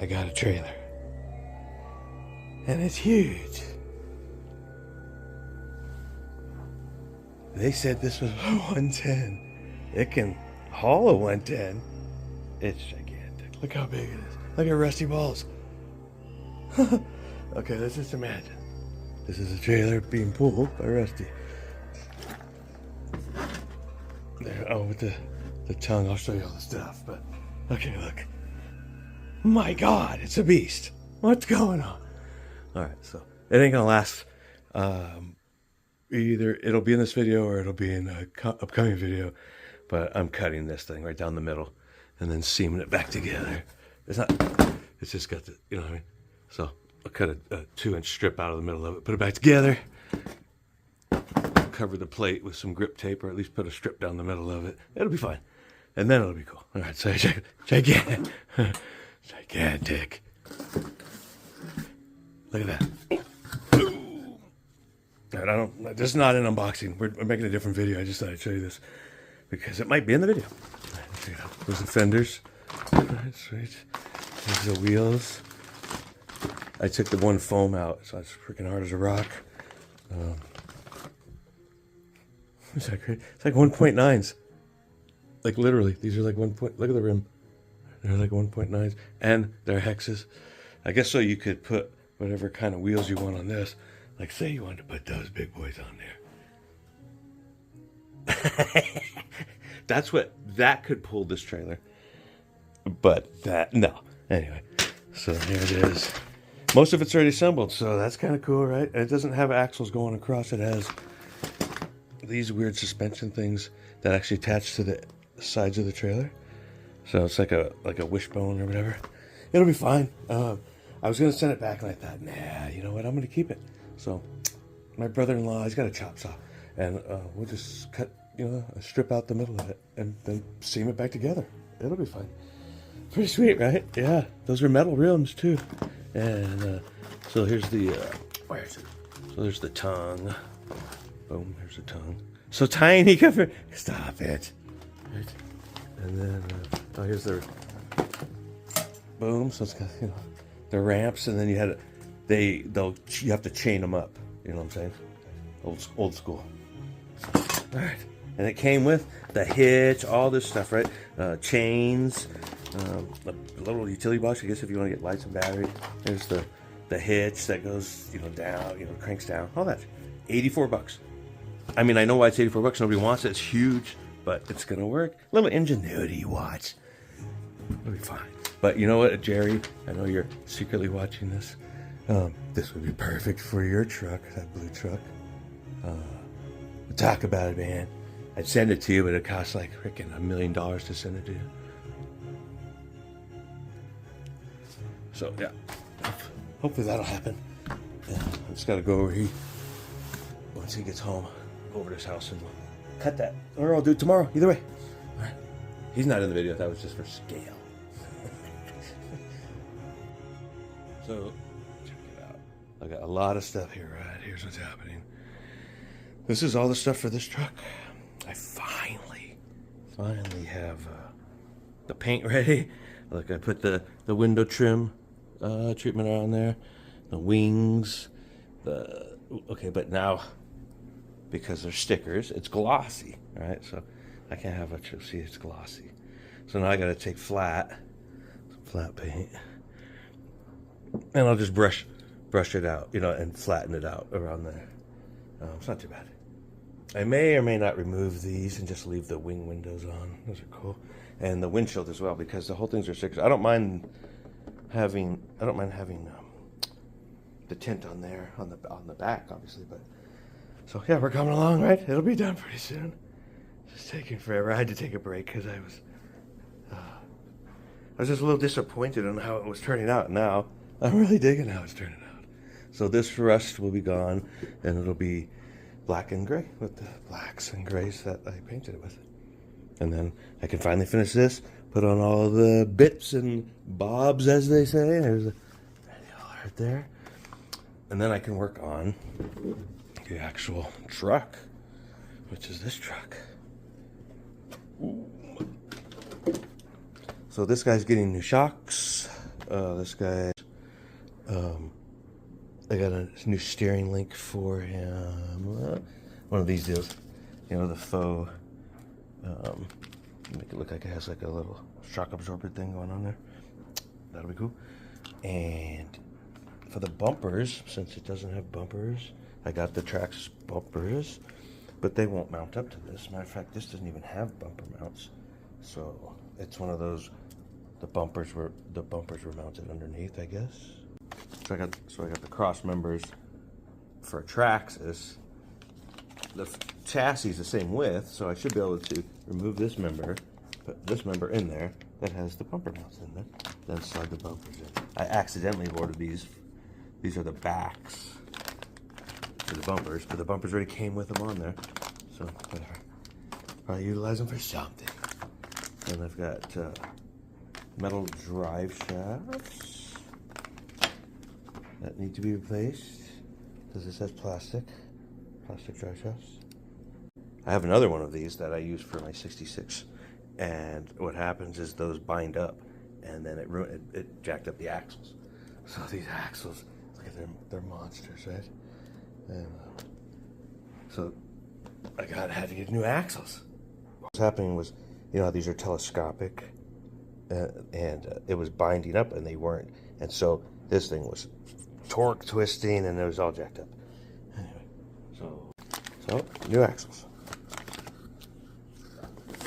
I got a trailer. And it's huge. They said this was 110. It can haul a 110. It's gigantic. Look how big it is. Look at Rusty Balls. Okay, let's just imagine. This is a trailer being pulled by Rusty. There, oh, with the tongue, I'll show you all the stuff, but okay, look. My God, it's a beast. What's going on? All right, so it ain't gonna last. Either it'll be in this video or it'll be in an upcoming video, but I'm cutting this thing right down the middle and then seaming it back together. It's just got the, you know what I mean? So I'll cut a 2-inch strip out of the middle of it, put it back together, cover the plate with some grip tape, or at least put a strip down the middle of it. It'll be fine. And then it'll be cool. All right, so gigantic. Gigantic. Look at that. Right, this is not an unboxing. We're making a different video. I just thought I'd show you this because it might be in the video. All right, check it out. There's the fenders. All right, sweet. There's the wheels. I took the one foam out, so it's freaking hard as a rock. Is that great? It's like 1.9s. Like literally, these are like 1 point. Look at the rim. They're like 1.9s, and they're hexes. I guess so you could put whatever kind of wheels you want on this. Like say you wanted to put those big boys on there. That could pull this trailer. But no. Anyway, so here it is. Most of it's already assembled, so that's kind of cool, right? It doesn't have axles going across. It has these weird suspension things that actually attach to the sides of the trailer. So it's like a wishbone or whatever. It'll be fine. I was going to send it back, and I thought, nah, you know what? I'm going to keep it. So my brother-in-law, he's got a chop saw, and we'll just cut, a strip out the middle of it, and then seam it back together. It'll be fine. Pretty sweet, right? Yeah, those are metal rims too. And so here's the where is it? So there's the tongue. Boom, there's the tongue. So tiny. Stop it. Right. And then here's the boom. So it's got the ramps, and then you have to chain them up. You know what I'm saying? Old school. All right. And it came with the hitch, all this stuff, right? Chains, a little utility box, I guess, if you want to get lights and battery. There's the hitch that goes, down, cranks down. All that. $84. I mean, I know why it's $84. Nobody wants it. It's huge, but it's gonna work. A little ingenuity, watch. It'll be fine. But you know what, Jerry? I know you're secretly watching this. This would be perfect for your truck, that blue truck. Talk about it, man. I'd send it to you, but it costs like freaking $1 million to send it to you. So yeah, hopefully that'll happen. Yeah, I just gotta go over here once he gets home. Go over to his house and we'll cut that, or I'll do it tomorrow. Either way. All right. He's not in the video. That was just for scale. So check it out. I got a lot of stuff here. Right, here's what's happening. This is all the stuff for this truck. I finally have the paint ready. Look, I put the window trim treatment on there, the wings, okay, but now because they're stickers, it's glossy, right? So I can't have a see it's glossy. So now I got to take some flat paint, and I'll just brush it out, and flatten it out around there. It's not too bad. I may or may not remove these and just leave the wing windows on. Those are cool. And the windshield as well, because the whole things are stickers. I don't mind having the tint on there on the back, obviously, but so yeah, we're coming along, right? It'll be done pretty soon. It's taking forever. I had to take a break because I was just a little disappointed in how it was turning out. Now I'm really digging how it's turning out. So this rust will be gone, and it'll be black and gray with the blacks and grays that I painted it with. And then I can finally finish this, put on all the bits and bobs, as they say. There's a radio right there. And then I can work on the actual truck, which is this truck. Ooh. So this guy's getting new shocks. This guy, I got a new steering link for him. One of these deals, you know, the faux. Make it look like it has like a little shock absorber thing going on there. That'll be cool. And for the bumpers, since it doesn't have bumpers, I got the Trax bumpers, but they won't mount up to this. Matter of fact, this doesn't even have bumper mounts, so it's one of those. The bumpers were mounted underneath, I guess. So I got the cross members for Traxxas. The chassis is the same width, so I should be able to remove this member, put this member in there that has the bumper mounts in there, then slide the bumpers in. I accidentally ordered these. These are the backs for the bumpers, but the bumpers already came with them on there, so whatever. I'll utilize them for something. And I've got metal drive shafts that need to be replaced because this has plastic drive shafts. I have another one of these that I use for my 66, and what happens is those bind up, and then it jacked up the axles. So these axles, look at them, they're monsters, right? And so I had to get new axles. What was happening was, you know, these are telescopic, and it was binding up, and they weren't, and so this thing was torque twisting, and it was all jacked up. Anyway, so new axles.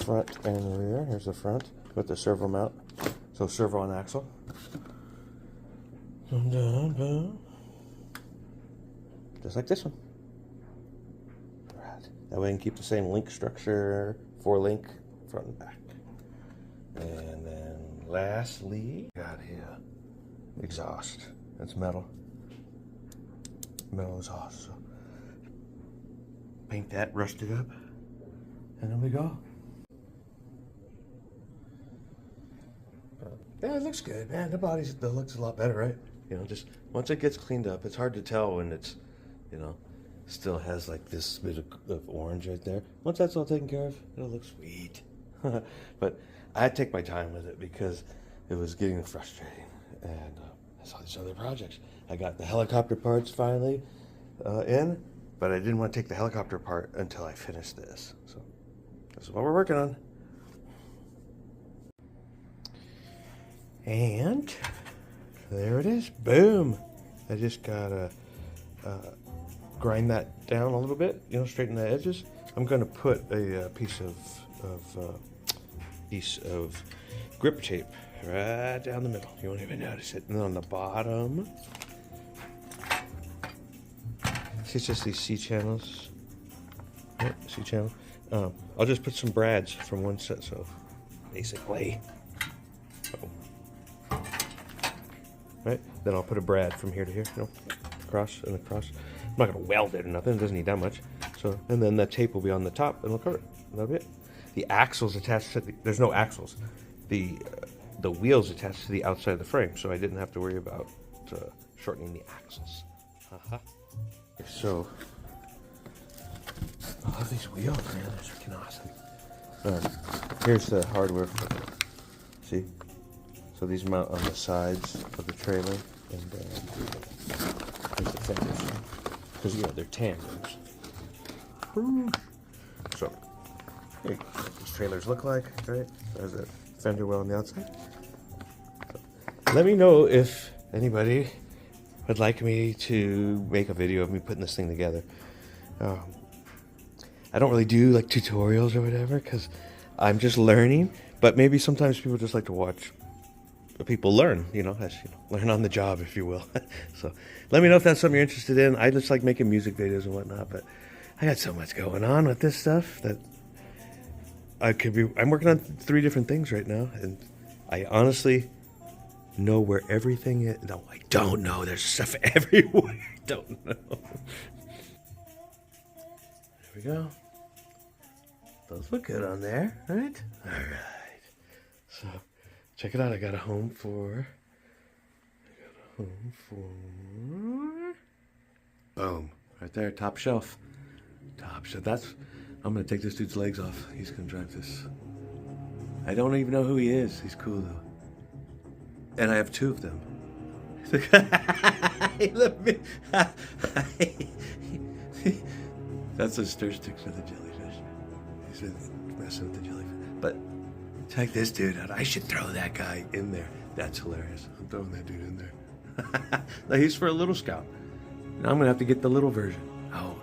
Front and rear. Here's the front with the servo mount. So servo and axle. Dun, dun, dun. Just like this one. Right. That way I can keep the same link structure, 4-link front and back. And then lastly, got here exhaust. That's metal. Metal exhaust. So paint that, rust it up, and then we go. Yeah, it looks good, man. The looks a lot better, right? You know, just once it gets cleaned up, it's hard to tell when it's, you know, still has like this bit of orange right there. Once that's all taken care of, it'll look sweet. But I had to take my time with it because it was getting frustrating, and I saw these other projects. I got the helicopter parts finally in, but I didn't want to take the helicopter apart until I finished this. So this is what we're working on. And there it is. Boom. I just gotta grind that down a little bit, you know, straighten the edges. I'm gonna put a piece of grip tape right down the middle. You won't even notice it. And then on the bottom, see, it's just these C channels. Yep, C channel. I'll just put some brads from one set. So basically, right? Then I'll put a brad from here to here, you know, across and across. I'm not gonna weld it or nothing. It doesn't need that much. So, and then the tape will be on the top, and it'll cover it. That'll be it. The axles attached to there's no axles. The wheels attached to the outside of the frame, so I didn't have to worry about shortening the axles. So, I love these wheels, man. They're freaking awesome. Here's the hardware for them. See? So these mount on the sides of the trailer, and here's the fenders. Because, you know, they're tandems. So, here you go. What these trailers look like, right? There's a fender well on the outside. So, let me know if anybody would like me to make a video of me putting this thing together. I don't really do like tutorials or whatever because I'm just learning, but maybe sometimes people just like to watch people learn, you know, learn on the job, if you will. So let me know if that's something you're interested in. I just like making music videos and whatnot, but I got so much going on with this stuff that I'm working on 3 different things right now, and I honestly know where everything is. No, I don't know. There's stuff everywhere. I don't know. There we go. Those look good on there, right? All right. So check it out. I got a home for. Boom. Right there, top shelf. Top shelf. I'm gonna take this dude's legs off. He's gonna drive this. I don't even know who he is. He's cool though. And I have 2 of them. That's a stir stick for the jellyfish. He's been messing with the jellyfish. But check this dude out. I should throw that guy in there. That's hilarious. I'm throwing that dude in there. Now he's for a little scout. Now I'm going to have to get the little version. Oh,